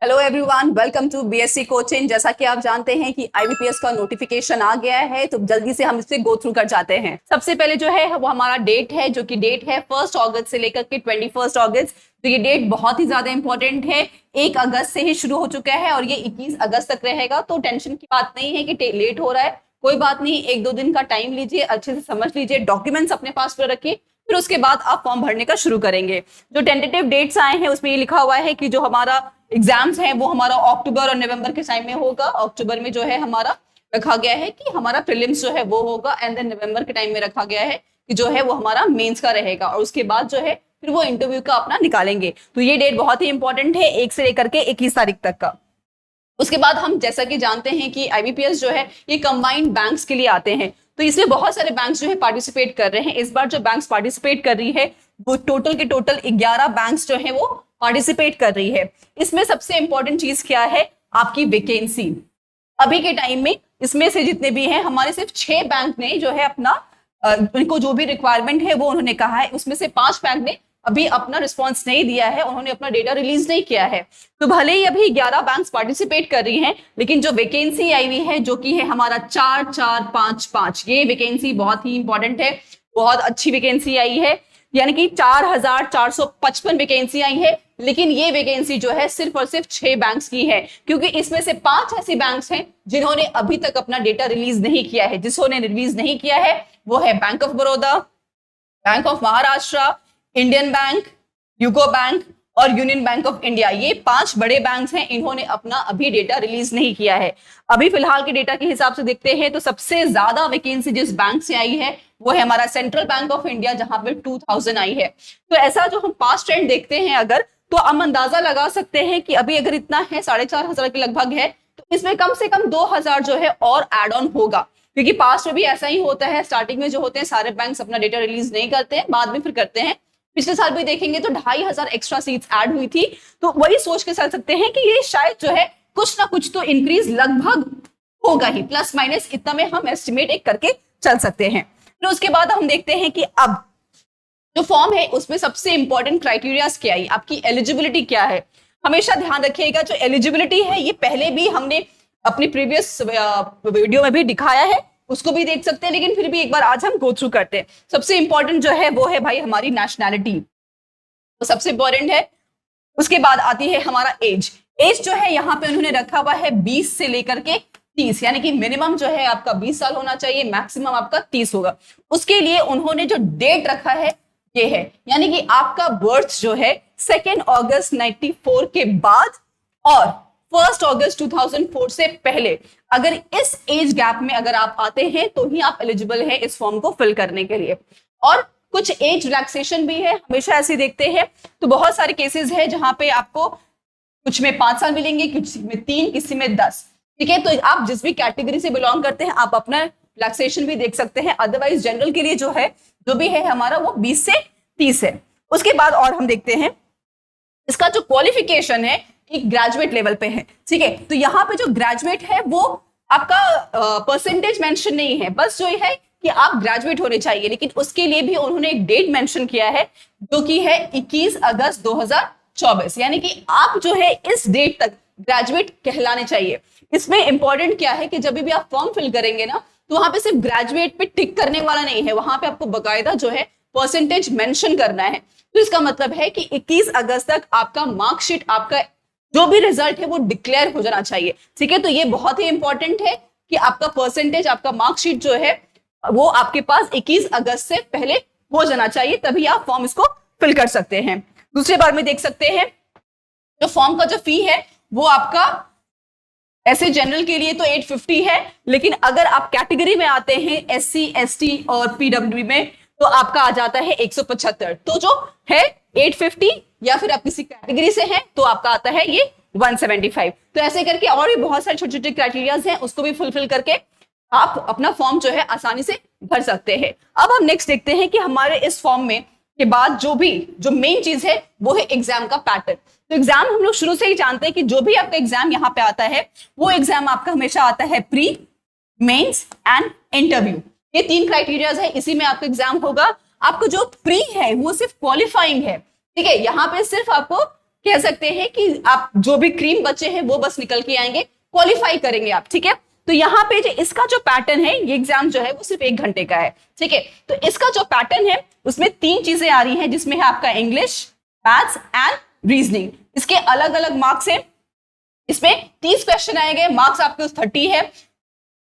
Hello everyone, welcome to BSc coaching. जैसा कि आप जानते हैं कि आईबीपीएस का नोटिफिकेशन आ गया है, तो जल्दी से हम इससे गो थ्रू कर जाते हैं। सबसे पहले जो है वो हमारा डेट है, जो कि डेट है 1 अगस्त से लेकर के 21 अगस्त। तो ये डेट बहुत ही ज्यादा इंपॉर्टेंट है। 1 अगस्त से ही शुरू हो चुका है और ये 21 अगस्त तक रहेगा। तो टेंशन की बात नहीं है कि लेट हो रहा है, कोई बात नहीं। 1-2 दिन का टाइम लीजिए, अच्छे से समझ लीजिए, डॉक्यूमेंट्स अपने पास पर रखिए, फिर उसके बाद आप फॉर्म भरने का शुरू करेंगे। जो टेंटेटिव डेट्स आए हैं उसमें ये लिखा हुआ है कि जो हमारा एग्जाम्स हैं वो हमारा अक्टूबर और नवंबर के टाइम में होगा। अक्टूबर में जो है हमारा रखा गया है कि हमारा प्रीलिम्स जो है वो होगा, एंड देन नवंबर के टाइम में रखा गया है कि जो है वो हमारा मेंस का रहेगा, और उसके बाद जो है फिर वो इंटरव्यू का अपना निकालेंगे। तो ये डेट बहुत ही इंपॉर्टेंट है, 1 से लेकर के 21 तारीख तक का। उसके बाद हम जैसा कि जानते हैं कि आईबीपीएस जो है ये कंबाइंड बैंक्स के लिए आते हैं, तो इसमें बहुत सारे बैंक्स जो है पार्टिसिपेट कर रहे हैं। इस बार जो बैंक्स पार्टिसिपेट कर रही है वो टोटल के टोटल 11 बैंक्स जो है वो पार्टिसिपेट कर रही है। इसमें सबसे इंपॉर्टेंट चीज क्या है, आपकी वैकेंसी। अभी के टाइम में इसमें से जितने भी हैं, हमारे सिर्फ 6 बैंक ने जो है अपना उनको जो भी रिक्वायरमेंट है वो उन्होंने कहा है। उसमें से 5 बैंक ने अभी अपना रिस्पॉन्स नहीं दिया है, उन्होंने अपना डेटा रिलीज नहीं किया है। तो भले ही अभी 11 बैंक्स पार्टिसिपेट कर रही हैं, लेकिन जो वैकेंसी आई हुई है जो कि है हमारा 4-4-5-5, ये वैकेंसी बहुत ही इंपॉर्टेंट है। बहुत अच्छी वैकेंसी आई है, यानी कि 4455 वैकेंसी आई है। लेकिन ये वैकेंसी जो है सिर्फ और सिर्फ 6 बैंक्स की है, क्योंकि इसमें से 5 ऐसे बैंक्स हैं जिन्होंने अभी तक अपना डेटा रिलीज नहीं किया है। जिसने रिलीज नहीं किया है वो है bank of Baroda, bank of Maharashtra, Indian bank, UCO bank और यूनियन बैंक ऑफ इंडिया। ये 5 बड़े बैंक्स हैं, इन्होंने अपना अभी डेटा रिलीज नहीं किया है। अभी फिलहाल के डेटा के हिसाब से देखते हैं तो सबसे ज्यादा वैकेंसी जिस बैंक से आई है वो है हमारा सेंट्रल बैंक ऑफ इंडिया, जहां पे 2000 आई है। तो ऐसा जो हम पास्ट ट्रेंड देखते हैं अगर, तो हम अंदाजा लगा सकते हैं कि अभी अगर इतना है 4500 के लगभग है, तो इसमें कम से कम 2000 जो है और एड ऑन होगा। क्योंकि पास्ट में भी ऐसा ही होता है, स्टार्टिंग में जो होते हैं सारे बैंक अपना डेटा रिलीज नहीं करते हैं, बाद में फिर करते हैं। पिछले साल भी देखेंगे तो 2500 एक्स्ट्रा सीट्स ऐड हुई थी। तो वही सोच के चल सकते हैं कि ये शायद जो है कुछ ना कुछ तो इंक्रीज लगभग होगा ही, प्लस माइनस इतना में हम एस्टिमेट एक करके चल सकते हैं। फिर उसके बाद हम देखते हैं कि अब जो फॉर्म है उसमें सबसे इंपॉर्टेंट क्राइटेरियाज क्या है, आपकी एलिजिबिलिटी क्या है। हमेशा ध्यान रखिएगा, जो एलिजिबिलिटी है ये पहले भी हमने अपनी प्रीवियस वीडियो में भी दिखाया है, उसको भी देख सकते हैं, लेकिन फिर भी एक बार आज हम गो थ्रू करते हैं। सबसे इंपॉर्टेंट जो है वो है भाई हमारी नेशनैलिटी, तो सबसे इंपॉर्टेंट है। उसके बाद आती है हमारा एज। एज जो है यहाँ पे उन्होंने रखा हुआ है 20 से लेकर के 30, यानी कि मिनिमम जो है आपका 20 साल होना चाहिए, मैक्सिमम आपका 30 होगा। उसके लिए उन्होंने जो डेट रखा है ये है, यानी कि आपका बर्थ जो है 2 अगस्त 94 के बाद और 1 अगस्त 2004 से पहले, अगर इस एज गैप में अगर आप आते हैं तो ही आप एलिजिबल हैं इस फॉर्म को फिल करने के लिए। और कुछ एज रिलैक्सेशन भी है, हमेशा ऐसे देखते हैं। तो बहुत सारे केसेस है जहां पे आपको कुछ में 5 साल मिलेंगे, किसी में 3, किसी में 10। ठीक है, तो आप जिस भी कैटेगरी से बिलोंग करते हैं आप अपना रिलैक्सेशन भी देख सकते हैं। अदरवाइज जनरल के लिए जो है जो भी है हमारा वो 20 से 30 है। उसके बाद और हम देखते हैं इसका जो क्वालिफिकेशन है एक ग्रेजुएट लेवल पे है। ठीक है, तो यहाँ पे जो ग्रेजुएट है वो आपका परसेंटेज मेंशन नहीं है, बस जो है कि आप ग्रेजुएट होने चाहिए। लेकिन उसके लिए भी उन्होंने एक डेट मेंशन किया है जो कि है 21 अगस्त 2024, यानी कि आप जो है इस डेट तक ग्रेजुएट कहलाने चाहिए। इसमें इंपॉर्टेंट क्या है कि जब भी आप फॉर्म फिल करेंगे ना, तो वहां पे सिर्फ ग्रेजुएट पे टिक करने वाला नहीं है, वहां पे आपको बकायदा जो है परसेंटेज मेंशन करना है। तो इसका मतलब है कि 21 अगस्त तक आपका मार्कशीट, आपका जो भी रिजल्ट है वो डिक्लेयर हो जाना चाहिए। ठीक है, तो ये बहुत ही इंपॉर्टेंट है कि आपका परसेंटेज, आपका मार्कशीट जो है वो आपके पास 21 अगस्त से पहले हो जाना चाहिए, तभी आप फॉर्म इसको फिल कर सकते हैं। दूसरे बार में देख सकते हैं जो फॉर्म का जो फी है वो आपका ऐसे जनरल के लिए तो 850 है, लेकिन अगर आप कैटेगरी में आते हैं SC ST और PW में तो आपका आ जाता है 175। तो जो है 850, या फिर आप किसी कैटेगरी से हैं तो आपका आता है ये 175। तो ऐसे करके और भी बहुत सारे छोटे छोटे क्राइटेरियाज हैं, उसको भी फुलफिल करके आप अपना फॉर्म जो है आसानी से भर सकते हैं। अब हम नेक्स्ट देखते हैं कि हमारे इस फॉर्म में के बाद जो मेन चीज है वो है एग्जाम का पैटर्न। तो एग्जाम हम लोग शुरू से ही जानते हैं कि जो भी आपका एग्जाम यहाँ पे आता है वो एग्जाम आपका हमेशा आता है प्री, मेंस एंड इंटरव्यू। ये 3 क्राइटेरियाज है, इसी में आपका एग्जाम होगा। आपको जो प्री है वो सिर्फ क्वालिफाइंग है। ठीक है, यहाँ पे सिर्फ आपको कह सकते हैं कि आप जो भी क्रीम बचे हैं वो बस निकल के आएंगे, क्वालिफाई करेंगे आप, ठीक है। तो यहाँ पे जो इसका जो पैटर्न है, ये एग्जाम जो है वो सिर्फ 1 घंटे का है, ठीक है। तो इसका जो पैटर्न है उसमें 3 चीजें आ रही हैं, जिसमें है आपका इंग्लिश, मैथ्स एंड रीजनिंग। इसके अलग अलग मार्क्स हैं, इसमें 30 क्वेश्चन आएंगे, मार्क्स आपके 30 है।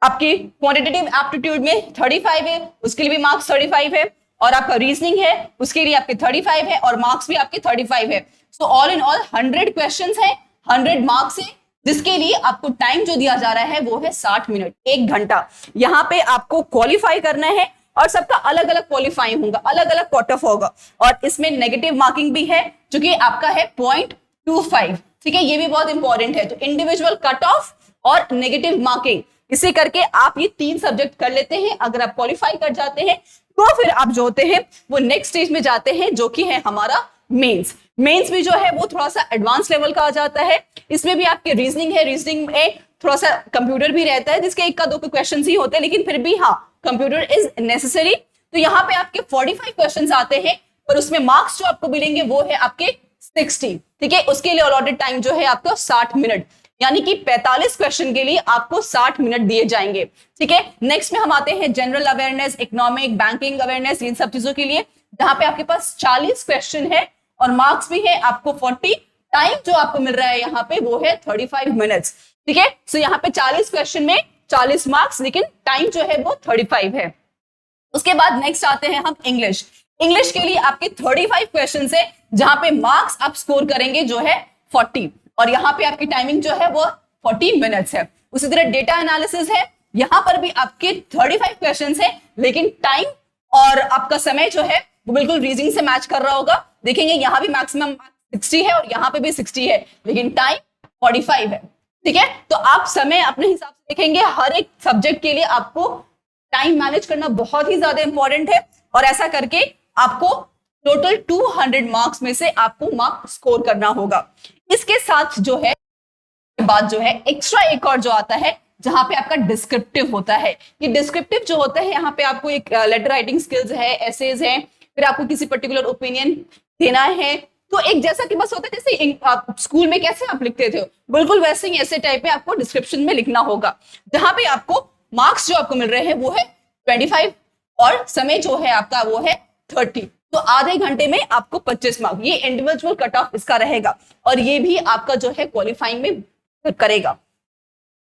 आपकी क्वांटिटेटिव एप्टीट्यूड में 35 है, उसके लिए भी मार्क्स 35 है, और आपका रीजनिंग है उसके लिए आपके 35 है, और मार्क्स भी आपके 35 है। So all in all 100 questions है, 100 मार्क्स है, जिसके लिए आपको टाइम जो दिया जा रहा है वो है 60 मिनट, 1 घंटा। यहाँ पे आपको क्वालिफाई करना है, और सबका अलग अलग क्वालिफाइंग होगा, अलग अलग कट ऑफ होगा, और इसमें नेगेटिव मार्किंग भी है जो कि आपका है 0.25, ठीक है। ये भी बहुत इंपॉर्टेंट है। तो इंडिविजुअल कट ऑफ और नेगेटिव मार्किंग, इसे करके आप ये 3 सब्जेक्ट कर लेते हैं। अगर आप क्वालिफाई कर जाते हैं तो फिर आप जो होते हैं वो नेक्स्ट स्टेज में जाते हैं, जो कि है हमारा मेंस। मेंस भी जो है वो थोड़ा सा एडवांस लेवल का आ जाता है। इसमें भी आपके रीजनिंग है, रीजनिंग में थोड़ा सा कंप्यूटर भी रहता है, जिसके 1 का 2 क्वेश्चन ही होते हैं, लेकिन फिर भी हाँ, कंप्यूटर इज नेसेसरी। तो यहाँ पे आपके 45 क्वेश्चन आते हैं, पर उसमें मार्क्स जो आपको मिलेंगे वो है आपके 60, ठीक है। उसके लिए अलॉटेड टाइम जो है आपका 60 मिनट, यानी कि 45 क्वेश्चन के लिए आपको 60 मिनट दिए जाएंगे, ठीक है। नेक्स्ट में हम आते हैं general awareness, economic, banking awareness, इन सब चीजों के लिए, जहां पे आपके पास 40 क्वेश्चन है और मार्क्स भी है आपको 40। टाइम जो आपको मिल रहा है यहाँ पे वो है 35 मिनट्स, ठीक है। सो यहाँ पे 40 क्वेश्चन में 40 मार्क्स, लेकिन टाइम जो है वो 35 है। उसके बाद नेक्स्ट आते हैं हम इंग्लिश। इंग्लिश के लिए आपके 35 क्वेश्चन है, जहां पे मार्क्स आप स्कोर करेंगे जो है 40, और यहाँ पे आपकी टाइमिंग जो है वो 40 मिनट्स है। उसी तरह डेटा एनालिसिस है, यहाँ पर भी आपके 35 क्वेश्चन है, लेकिन टाइम और आपका समय जो है वो बिल्कुल रीजनिंग से मैच कर रहा होगा। देखेंगे यहाँ भी मैक्सिमम 60 है और यहाँ पे भी 60 है, लेकिन टाइम 45 है, ठीक है। तो आप समय अपने हिसाब से देखेंगे, हर एक सब्जेक्ट के लिए आपको टाइम मैनेज करना बहुत ही ज्यादा इंपॉर्टेंट है, और ऐसा करके आपको टोटल 200 मार्क्स में से आपको मार्क स्कोर करना होगा। इसके साथ जो है बात जो है एक्स्ट्रा एक और जो आता है, जहां पे आपका डिस्क्रिप्टिव होता है। ये डिस्क्रिप्टिव जो होता है, यहाँ पे आपको एक लेटर राइटिंग स्किल्स है, एसेज है, फिर आपको किसी पर्टिकुलर ओपिनियन देना है। तो एक जैसा कि बस होता है जैसे आप स्कूल में कैसे आप लिखते थे, बिल्कुल वैसे ही ऐसे टाइप में आपको डिस्क्रिप्शन में लिखना होगा, जहां पे आपको मार्क्स जो आपको मिल रहे हैं वो है 25, और समय जो है आपका वो है 30। तो आधे घंटे में आपको 25 मार्क्स, ये इंडिविजुअल कट ऑफ इसका रहेगा, और ये भी आपका जो है क्वालिफाइंग में करेगा।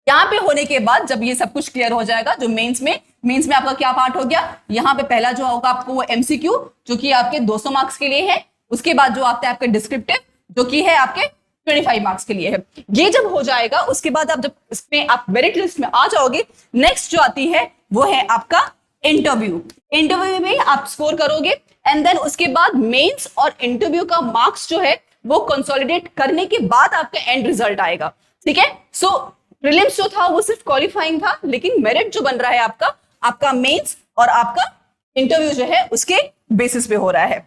यहाँ पे होने के बाद जब ये सब कुछ क्लियर हो जाएगा, जो मेंस में आपका क्या पार्ट हो गया, यहाँ पे पहला जो होगा आपको वो एमसीक्यू, जो कि आपके 200 मार्क्स के लिए है। उसके बाद जो आता है आपके डिस्क्रिप्टिव, जो कि है आपके 25 मार्क्स के लिए है। ये जब हो जाएगा, उसके बाद आप जब इसमें आप मेरिट लिस्ट में आ जाओगे, नेक्स्ट जो आती है वो है आपका इंटरव्यू। इंटरव्यू में आप स्कोर करोगे, एंड देन उसके बाद मेंस और इंटरव्यू का मार्क्स जो है वो कंसोलिडेट करने के बाद आपका एंड रिजल्ट आएगा, ठीक है। सो प्रीलिम्स जो था वो सिर्फ क्वालिफाइंग था, लेकिन मेरिट जो बन रहा है आपका मेंस और आपका इंटरव्यू जो है उसके बेसिस पे हो रहा है,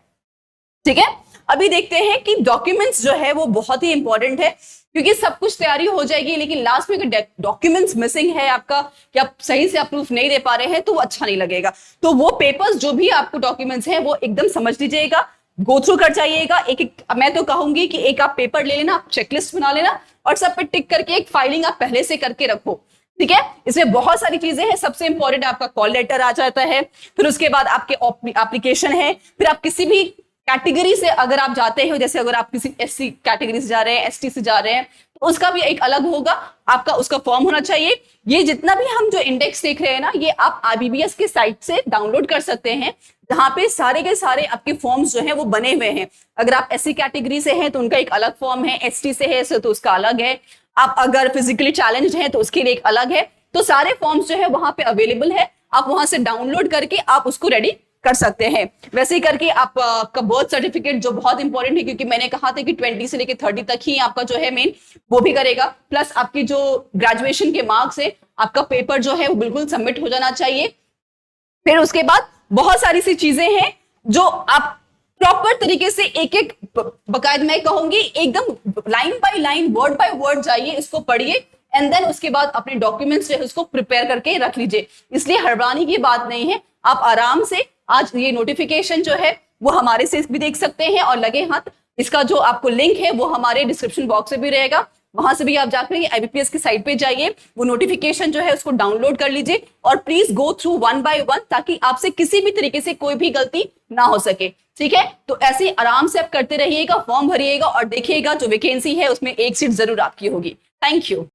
ठीक है। अभी देखते हैं कि डॉक्यूमेंट्स जो है वो बहुत ही इंपॉर्टेंट है, क्योंकि सब कुछ तैयारी हो जाएगी, लेकिन लास्ट में अगर डॉक्यूमेंट्स मिसिंग है आपका, या आप सही से आप प्रूफ नहीं दे पा रहे हैं, तो वो अच्छा नहीं लगेगा। तो वो पेपर्स जो भी आपको डॉक्यूमेंट्स हैं वो एकदम समझ लीजिएगा, गो थ्रू कर जाइएगा। एक मैं तो कहूंगी कि एक आप पेपर ले लेना, आप चेकलिस्ट बना लेना, और सब पे टिक करके एक फाइलिंग आप पहले से करके रखो, ठीक है। इसमें बहुत सारी चीजें हैं, सबसे इंपॉर्टेंट आपका कॉल लेटर आ जाता है, फिर उसके बाद आपके एप्लीकेशन है, फिर आप किसी भी कैटेगरी से अगर आप जाते हो, जैसे अगर आप किसी एससी कैटेगरी से जा रहे हैं, एसटी से जा रहे हैं, तो उसका भी एक अलग होगा, आपका उसका फॉर्म होना चाहिए। ये जितना भी हम जो इंडेक्स देख रहे हैं ना, ये आप आईबीबीएस के साइट से डाउनलोड कर सकते हैं, जहां पे सारे के सारे आपके फॉर्म्स जो हैं वो बने हुए हैं। अगर आप एससी कैटेगरी से हैं तो उनका एक अलग फॉर्म है, एसटी से है तो उसका अलग है, आप अगर फिजिकली चैलेंज्ड हैं तो उसके लिए एक अलग है। तो सारे फॉर्म्स जो है वहां पे अवेलेबल है, आप वहां से डाउनलोड करके आप उसको रेडी कर सकते हैं। वैसे ही करके आपका बर्थ सर्टिफिकेट जो बहुत इंपॉर्टेंट है, क्योंकि मैंने कहा था कि 20 से लेकर 30 तक ही आपका जो है मेन वो भी करेगा, प्लस आपकी जो ग्रेजुएशन के मार्क्स है, आपका पेपर जो है वो बिल्कुल सबमिट हो जाना चाहिए। फिर उसके बाद बहुत सारी सी चीजें हैं जो आप प्रॉपर तरीके से एक एक बकायदा मैं कहूंगी एकदम line by line, word by word जाइए, इसको पढ़िए, एंड देन उसके बाद अपने डॉक्यूमेंट्स जो है उसको प्रिपेयर करके रख लीजिए। इसलिए हड़बड़ाने की बात नहीं है, आप आराम से आज ये नोटिफिकेशन जो है वो हमारे से भी देख सकते हैं, और लगे हाथ इसका जो आपको लिंक है वो हमारे डिस्क्रिप्शन बॉक्स में भी रहेगा, वहां से भी आप जाकर IBPS की साइट पे जाइए, वो नोटिफिकेशन जो है उसको डाउनलोड कर लीजिए और प्लीज गो थ्रू 1 by 1 ताकि आपसे किसी भी तरीके से कोई भी गलती ना हो सके। ठीक है, तो ऐसे आराम से आप करते रहिएगा, फॉर्म भरिएगा और देखिएगा जो वैकेंसी है उसमें एक सीट जरूर आपकी होगी। Thank you.